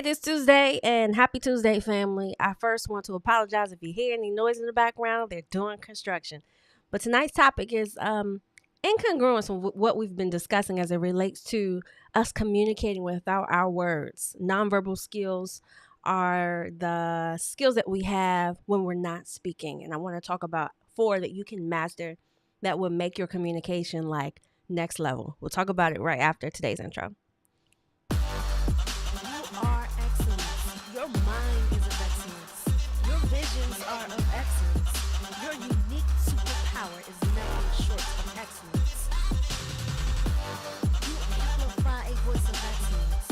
is Tuesday, and happy Tuesday, family. I first want to apologize if you hear any noise in the background. They're doing construction. But tonight's topic is incongruence with what we've been discussing as it relates to us communicating without our words. Nonverbal skills are the skills that we have when we're not speaking. And I want to talk about four that you can master that will make your communication like next level. We'll talk about it right after today's intro. Are excellence. Your mind is of excellence. Your visions are of excellence. Your unique superpower is nothing short of excellence. You amplify a voice of excellence.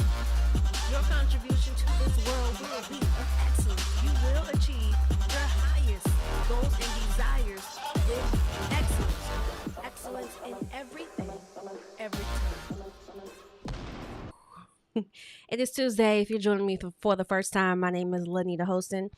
Your contribution to this world will be of excellence. You will achieve your highest goals and desires with excellence. Excellence in everything, every time. It is Tuesday. If you're joining me for the first time, my name is Linnita Hosten,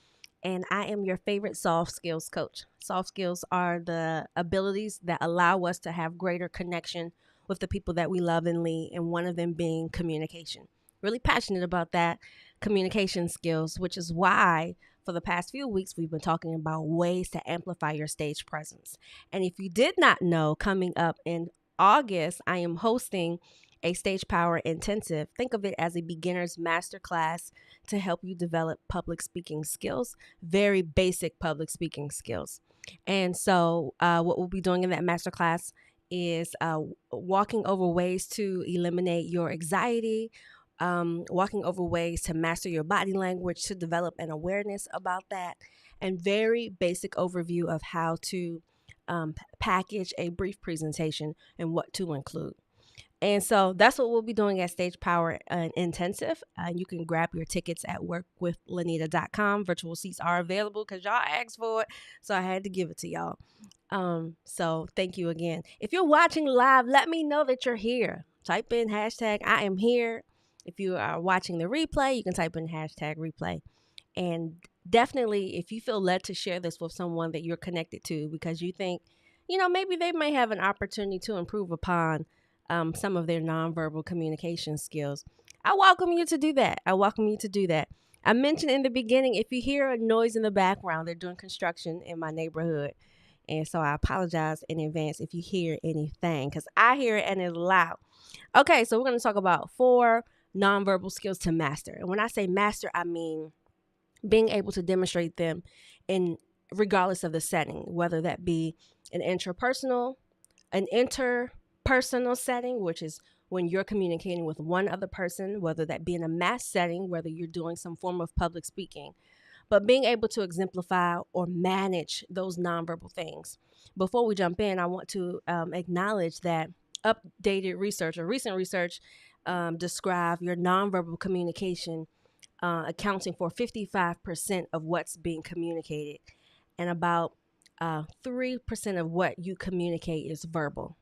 and I am your favorite soft skills coach. Soft skills are the abilities that allow us to have greater connection with the people that we love and lead, and one of them being communication. Really passionate about that communication skills, which is why for the past few weeks we've been talking about ways to amplify your stage presence. And if you did not know, coming up in August, I am hosting a stage power intensive. Think of it as a beginner's masterclass to help you develop public speaking skills, very basic public speaking skills. And so, what we'll be doing in that masterclass is walking over ways to eliminate your anxiety, walking over ways to master your body language, to develop an awareness about that, and very basic overview of how to package a brief presentation and what to include. And so that's what we'll be doing at Stage Power Intensive. You can grab your tickets at workwithlanita.com. Virtual seats are available because y'all asked for it, so I had to give it to y'all. So thank you again. If you're watching live, let me know that you're here. Type in hashtag I am here. If you are watching the replay, you can type in hashtag replay. And definitely, if you feel led to share this with someone that you're connected to because you think, maybe they may have an opportunity to improve upon some of their nonverbal communication skills, I welcome you to do that. I mentioned in the beginning, if you hear a noise in the background, they're doing construction in my neighborhood. And so I apologize in advance if you hear anything because I hear it and it's loud. Okay, so we're going to talk about 4 nonverbal skills to master. And when I say master, I mean being able to demonstrate them in regardless of the setting, whether that be an interpersonal setting, which is when you're communicating with one other person, whether that be in a mass setting, whether you're doing some form of public speaking, but being able to exemplify or manage those nonverbal things. Before we jump in, I want to acknowledge that updated research or recent research describe your nonverbal communication accounting for 55% of what's being communicated, and about 3% of what you communicate is verbal.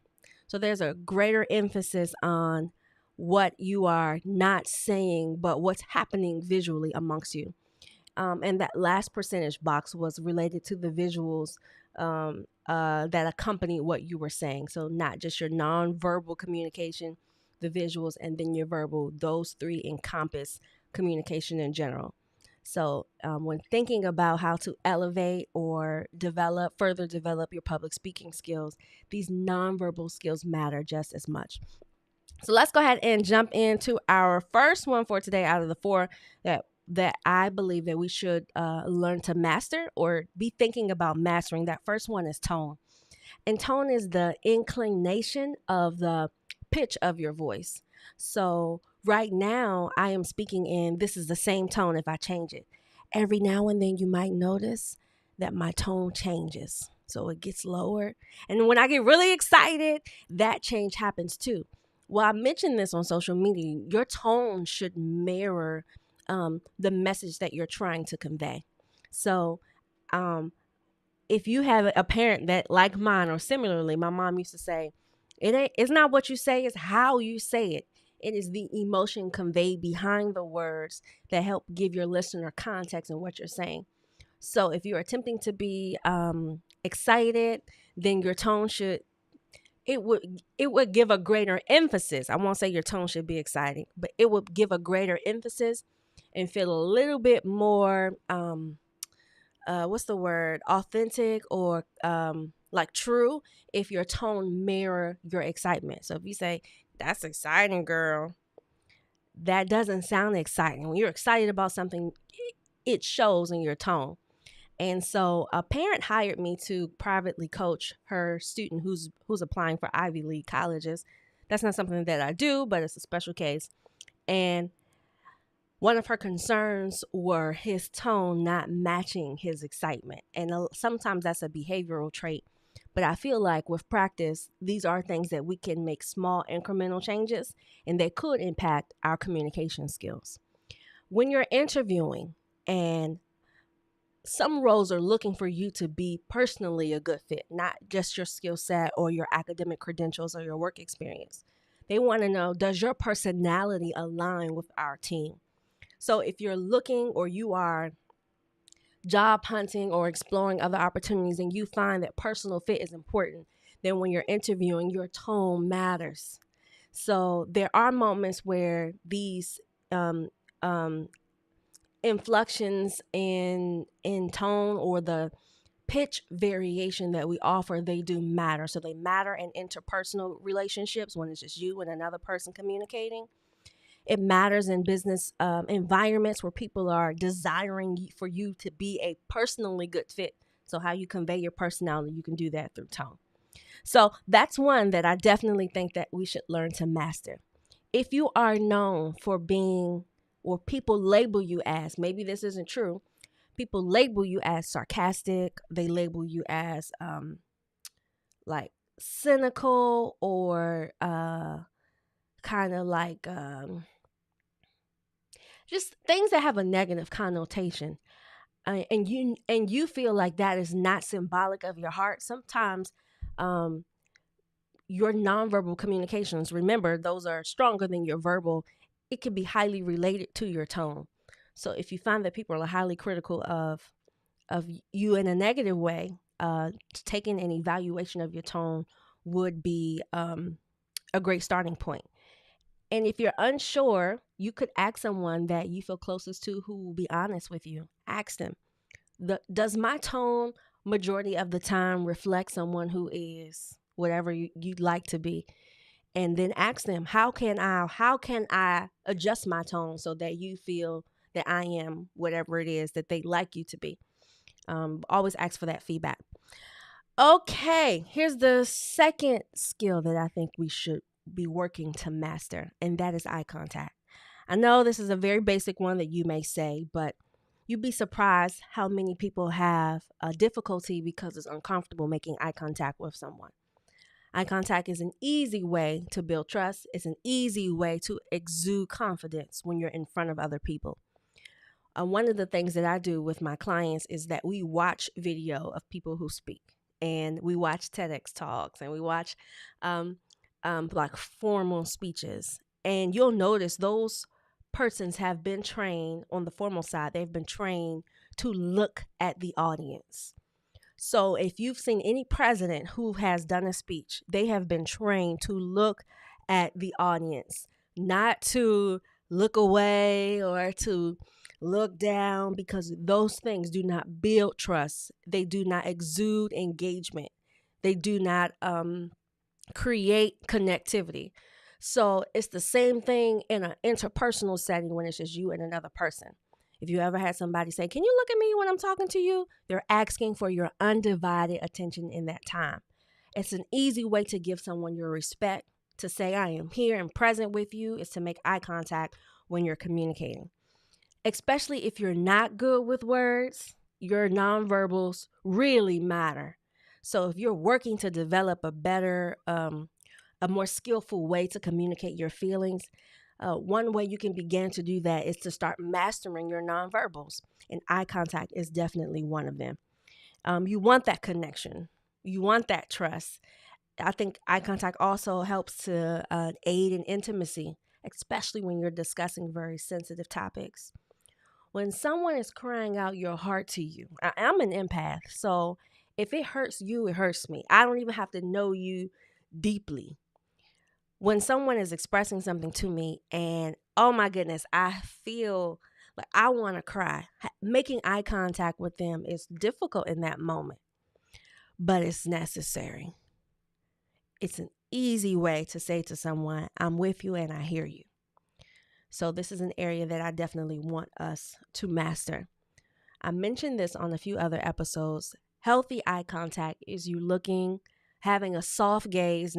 So there's a greater emphasis on what you are not saying, but what's happening visually amongst you. And that last percentage box was related to the visuals that accompany what you were saying. So not just your nonverbal communication, the visuals, and then your verbal. Those 3 encompass communication in general. So when thinking about how to elevate or further develop your public speaking skills, these nonverbal skills matter just as much. So let's go ahead and jump into our first one for today out of the 4 that I believe that we should learn to master or be thinking about mastering. That first one is tone. And tone is the inclination of the pitch of your voice. So right now I am speaking in, this is the same tone if I change it. Every now and then you might notice that my tone changes. So it gets lower. And when I get really excited, that change happens too. Well, I mentioned this on social media. Your tone should mirror the message that you're trying to convey. So if you have a parent that like mine or similarly, my mom used to say, it's not what you say, it's how you say it. It is the emotion conveyed behind the words that help give your listener context in what you're saying. So if you're attempting to be excited, then your tone it would give a greater emphasis. I won't say your tone should be exciting, but it would give a greater emphasis and feel a little bit more what's the word, authentic, or like true, if your tone mirror your excitement. So if you say, "That's exciting, girl," that doesn't sound exciting. When you're excited about something, it shows in your tone. And so a parent hired me to privately coach her student who's applying for Ivy League colleges. That's not something that I do, but it's a special case. And one of her concerns were his tone not matching his excitement. And sometimes that's a behavioral trait. But I feel like with practice, these are things that we can make small incremental changes, and they could impact our communication skills. When you're interviewing, and some roles are looking for you to be personally a good fit, not just your skill set or your academic credentials or your work experience. They want to know, does your personality align with our team? So if you're looking, or you are job hunting or exploring other opportunities, and you find that personal fit is important, then when you're interviewing, your tone matters. So there are moments where these um, inflections in tone, or the pitch variation that we offer, they do matter. So they matter in interpersonal relationships, when it's just you and another person communicating. It matters in business environments where people are desiring for you to be a personally good fit. So how you convey your personality, you can do that through tone. So that's one that I definitely think that we should learn to master. If you are known for being, or people label you as, maybe this isn't true, people label you as sarcastic, they label you as like cynical, or kind of like just things that have a negative connotation, and you feel like that is not symbolic of your heart. Sometimes your nonverbal communications, remember, those are stronger than your verbal. It can be highly related to your tone. So if you find that people are highly critical of you in a negative way, taking an evaluation of your tone would be a great starting point. And if you're unsure, you could ask someone that you feel closest to who will be honest with you. Ask them, does my tone majority of the time reflect someone who is whatever you'd like to be? And then ask them, how can I adjust my tone so that you feel that I am whatever it is that they like you to be? Always ask for that feedback. Okay, here's the second skill that I think we should be working to master, and that is eye contact. I know this is a very basic one that you may say, but you'd be surprised how many people have a difficulty because it's uncomfortable making eye contact with someone. Eye contact is an easy way to build trust. It's an easy way to exude confidence when you're in front of other people. One of the things that I do with my clients is that we watch video of people who speak, and we watch TEDx talks, and we watch like formal speeches. And you'll notice those persons have been trained on the formal side. They've been trained to look at the audience. So if you've seen any president who has done a speech, they have been trained to look at the audience, not to look away or to look down, because those things do not build trust. They do not exude engagement. They do not create connectivity. So it's the same thing in an interpersonal setting when it's just you and another person. If you ever had somebody say, "Can you look at me when I'm talking to you?" They're asking for your undivided attention in that time. It's an easy way to give someone your respect, to say, "I am here and present with you," is to make eye contact when you're communicating. Especially if you're not good with words, your nonverbals really matter. So if you're working to develop a better, a more skillful way to communicate your feelings, one way you can begin to do that is to start mastering your nonverbals, and eye contact is definitely one of them. You want that connection. You want that trust. I think eye contact also helps to aid in intimacy, especially when you're discussing very sensitive topics. When someone is crying out your heart to you, I'm an empath, so if it hurts you, it hurts me. I don't even have to know you deeply. When someone is expressing something to me and, oh my goodness, I feel Like, I want to cry. Making eye contact with them is difficult in that moment, but it's necessary. It's an easy way to say to someone, I'm with you and I hear you. So this is an area that I definitely want us to master. I mentioned this on a few other episodes. Healthy eye contact is you having a soft gaze,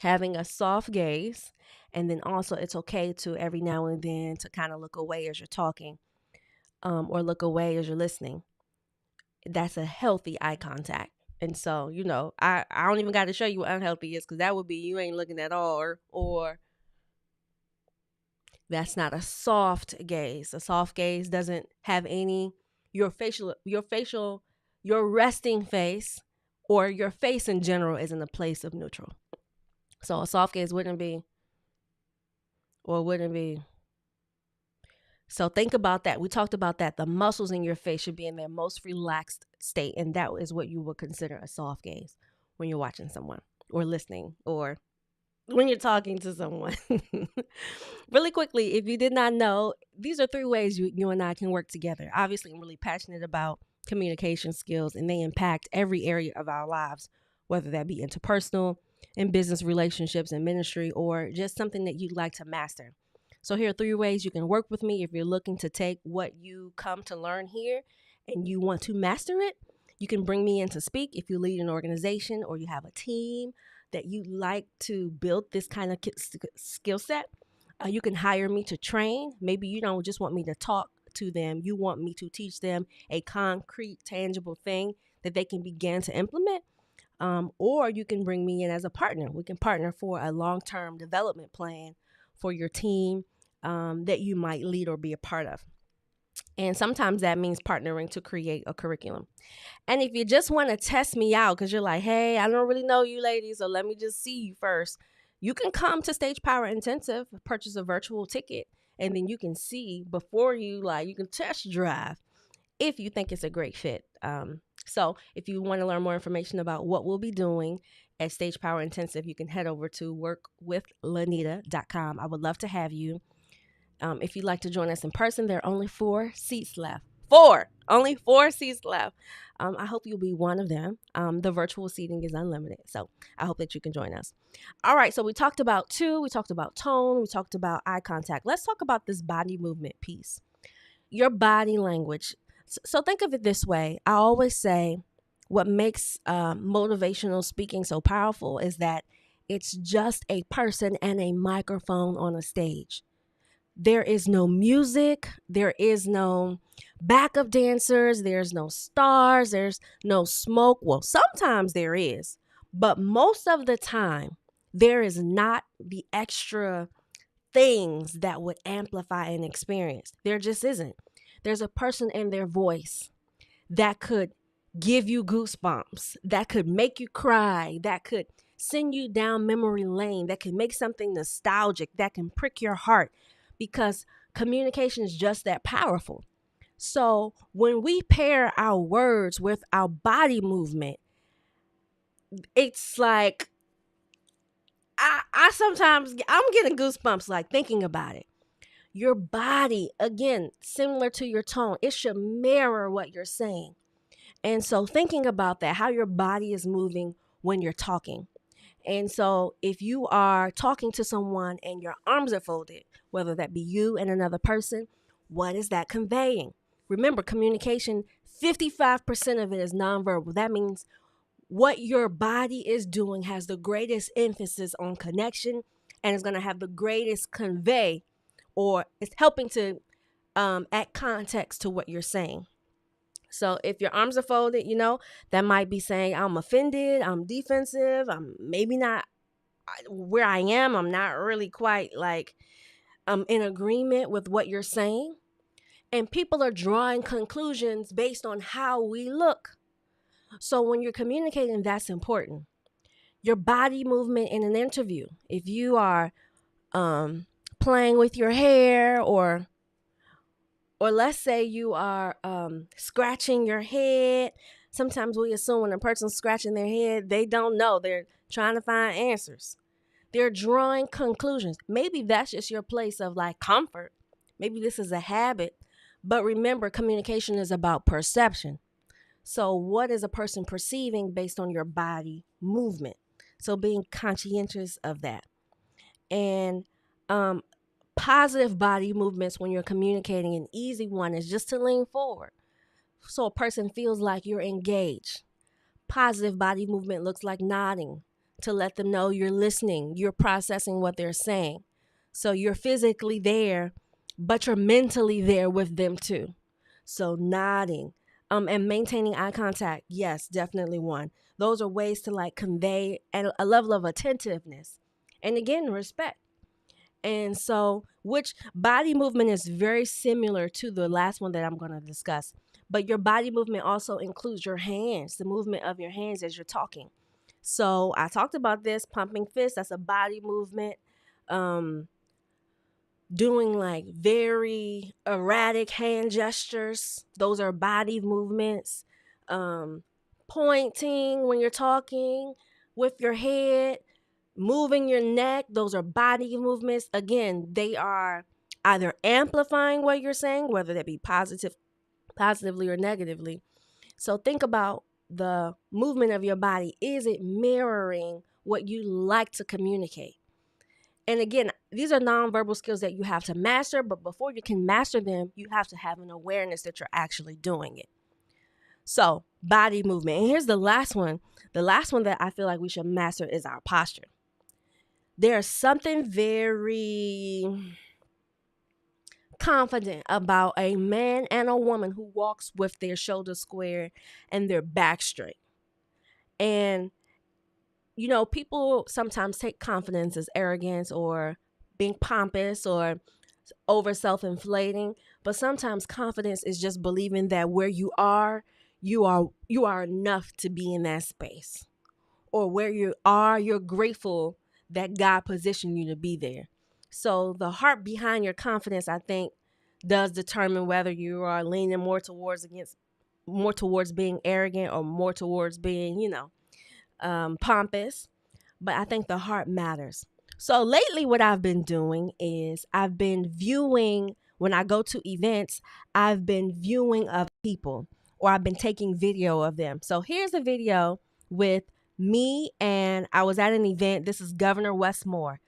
having a soft gaze. And then also it's okay to every now and then to kind of look away as you're talking, or look away as you're listening. That's a healthy eye contact. And so, I don't even got to show you what unhealthy is, because that would be you ain't looking at all, or that's not a soft gaze. A soft gaze doesn't have any your resting face, or your face in general is in a place of neutral. So a soft gaze wouldn't be. So think about that. We talked about that. The muscles in your face should be in their most relaxed state, and that is what you would consider a soft gaze when you're watching someone or listening, or when you're talking to someone. Really quickly, if you did not know, these are 3 ways you and I can work together. Obviously, I'm really passionate about communication skills, and they impact every area of our lives, whether that be interpersonal, in business relationships, and ministry, or just something that you'd like to master. So here are 3 ways you can work with me if you're looking to take what you come to learn here and you want to master it. You can bring me in to speak if you lead an organization or you have a team that you like to build this kind of skill set. You can hire me to train. Maybe you don't just want me to talk to them. You want me to teach them a concrete, tangible thing that they can begin to implement. Or you can bring me in as a partner. We can partner for a long-term development plan for your team that you might lead or be a part of. And sometimes that means partnering to create a curriculum. And if you just want to test me out because you're like, hey, I don't really know you ladies, so let me just see you first, you can come to Stage Power Intensive, purchase a virtual ticket, and then you can see before you can test drive if you think it's a great fit. So if you want to learn more information about what we'll be doing at Stage Power Intensive, you can head over to workwithlinnita.com. I would love to have you. If you'd like to join us in person, there are only 4 seats left. Only 4 seats left. I hope you'll be one of them. The virtual seating is unlimited, so I hope that you can join us. All right, so we talked about we talked about tone, we talked about eye contact. Let's talk about this body movement piece. Your body language. So think of it this way. I always say what makes motivational speaking so powerful is that it's just a person and a microphone on a stage. There is no music. There is no backup dancers. There's no stars. There's no smoke. Well, sometimes there is, but most of the time, there is not the extra things that would amplify an experience. There just isn't. There's a person and their voice that could give you goosebumps, that could make you cry, that could send you down memory lane, that can make something nostalgic, that can prick your heart, because communication is just that powerful. So when we pair our words with our body movement, it's like I sometimes I'm getting goosebumps like thinking about it. Your body, again, similar to your tone, it should mirror what you're saying. And so thinking about that, how your body is moving when you're talking. And so if you are talking to someone and your arms are folded, whether that be you and another person, what is that conveying? Remember, communication, 55% of it is nonverbal. That means what your body is doing has the greatest emphasis on connection and is going to have the greatest convey, or it's helping to add context to what you're saying. So if your arms are folded, that might be saying I'm offended, I'm defensive, I'm maybe not where I am. I'm not really quite in agreement with what you're saying. And people are drawing conclusions based on how we look. So when you're communicating, that's important. Your body movement in an interview. If you are playing with your hair, or let's say you are scratching your head. Sometimes we assume when a person's scratching their head, they don't know. They're trying to find answers. They're drawing conclusions. Maybe that's just your place of comfort. Maybe this is a habit. But remember, communication is about perception. So, what is a person perceiving based on your body movement? So, being conscientious of that. And um, positive body movements when you're communicating, an easy one is just to lean forward. So, a person feels like you're engaged. Positive body movement looks like nodding to let them know you're listening, you're processing what they're saying. So, you're physically there, but you're mentally there with them too. So nodding, and maintaining eye contact. Yes, definitely one. Those are ways to like convey a level of attentiveness, and again, respect. And so, which body movement is very similar to the last one that I'm going to discuss. But your body movement also includes your hands, the movement of your hands as you're talking. So I talked about this pumping fist. That's a body movement. Um, Doing like very erratic hand gestures. Those are body movements. Um, Pointing when you're talking with your head, moving your neck. Those are body movements. Again, they are either amplifying what you're saying, whether that be positively or negatively. So think about the movement of your body. Is it mirroring what you like to communicate? And again, these are nonverbal skills that you have to master, but before you can master them, you have to have an awareness that you're actually doing it. So, body movement. And here's the last one. The last one that I feel like we should master is our posture. There's something very confident about a man and a woman who walks with their shoulders square and their back straight. And people sometimes take confidence as arrogance or being pompous or over self-inflating, but sometimes confidence is just believing that where you are enough to be in that space. Or where you are, you're grateful that God positioned you to be there. So the heart behind your confidence, I think, does determine whether you are leaning more towards being arrogant or more towards being, pompous. But I think the heart matters. So lately, what I've been doing is I've been viewing, when I go to events, I've been viewing of people or I've been taking video of them. So here's a video with me, and I was at an event. This is Governor Westmore.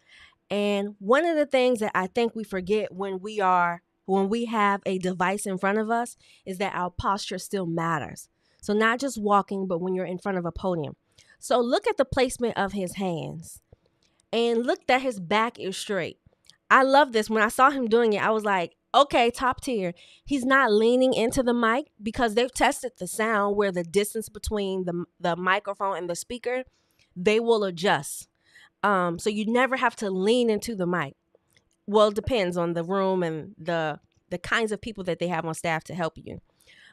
And one of the things that I think we forget when we have a device in front of us is that our posture still matters. So not just walking, but when you're in front of a podium. So look at the placement of his hands and look that his back is straight. I love this. When I saw him doing it, I was like, okay, top tier. He's not leaning into the mic because they've tested the sound where the distance between the microphone and the speaker, they will adjust. So you never have to lean into the mic. Well, it depends on the room and the kinds of people that they have on staff to help you.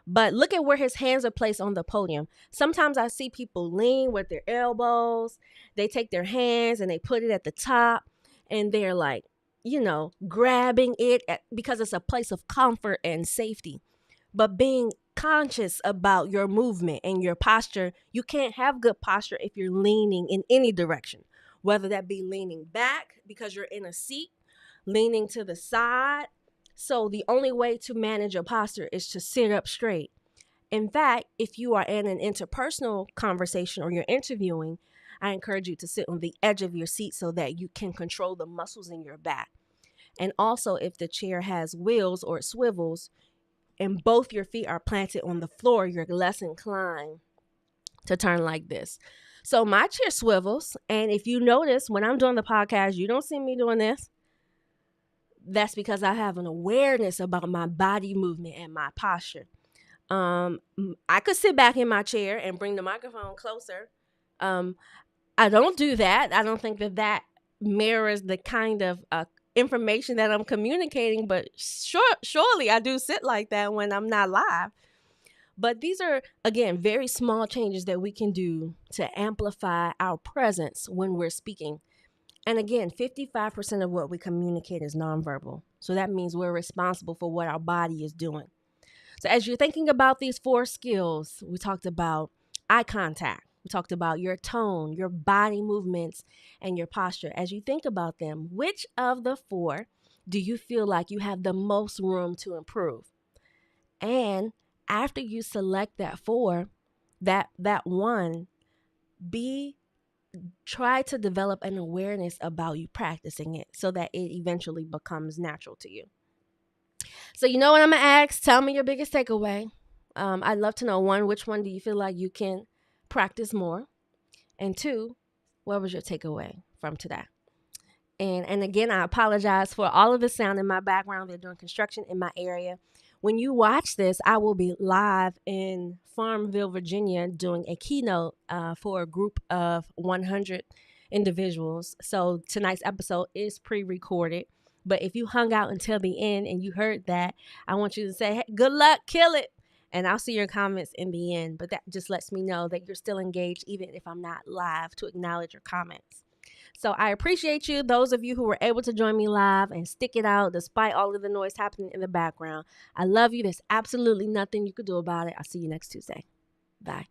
But look at where his hands are placed on the podium. Sometimes I see people lean with their elbows. They take their hands and they put it at the top and they're like, grabbing it because it's a place of comfort and safety. But being conscious about your movement and your posture, you can't have good posture if you're leaning in any direction, whether that be leaning back because you're in a seat, leaning to the side. So the only way to manage your posture is to sit up straight. In fact, if you are in an interpersonal conversation or you're interviewing, I encourage you to sit on the edge of your seat so that you can control the muscles in your back. And also, if the chair has wheels or it swivels and both your feet are planted on the floor, you're less inclined to turn like this. So my chair swivels. And if you notice, when I'm doing the podcast, you don't see me doing this. That's because I have an awareness about my body movement and my posture. I could sit back in my chair and bring the microphone closer. I don't do that. I don't think that mirrors the kind of information that I'm communicating, but surely I do sit like that when I'm not live. But these are, again, very small changes that we can do to amplify our presence when we're speaking. And again, 55% of what we communicate is nonverbal. So that means we're responsible for what our body is doing. So as you're thinking about these 4 skills, we talked about eye contact. We talked about your tone, your body movements, and your posture. As you think about them, which of the 4 do you feel like you have the most room to improve? And after you select that four, that one, try to develop an awareness about you practicing it so that it eventually becomes natural to you. So you know what I'm gonna ask? Tell me your biggest takeaway. I'd love to know, one, which one do you feel like you can practice more? And two, what was your takeaway from today? And again, I apologize for all of the sound in my background. They're doing construction in my area. When you watch this, I will be live in Farmville, Virginia, doing a keynote for a group of 100 individuals. So tonight's episode is pre-recorded. But if you hung out until the end and you heard that, I want you to say, hey, good luck, kill it. And I'll see your comments in the end. But that just lets me know that you're still engaged, even if I'm not live, to acknowledge your comments. So I appreciate you, those of you who were able to join me live and stick it out despite all of the noise happening in the background. I love you. There's absolutely nothing you could do about it. I'll see you next Tuesday. Bye.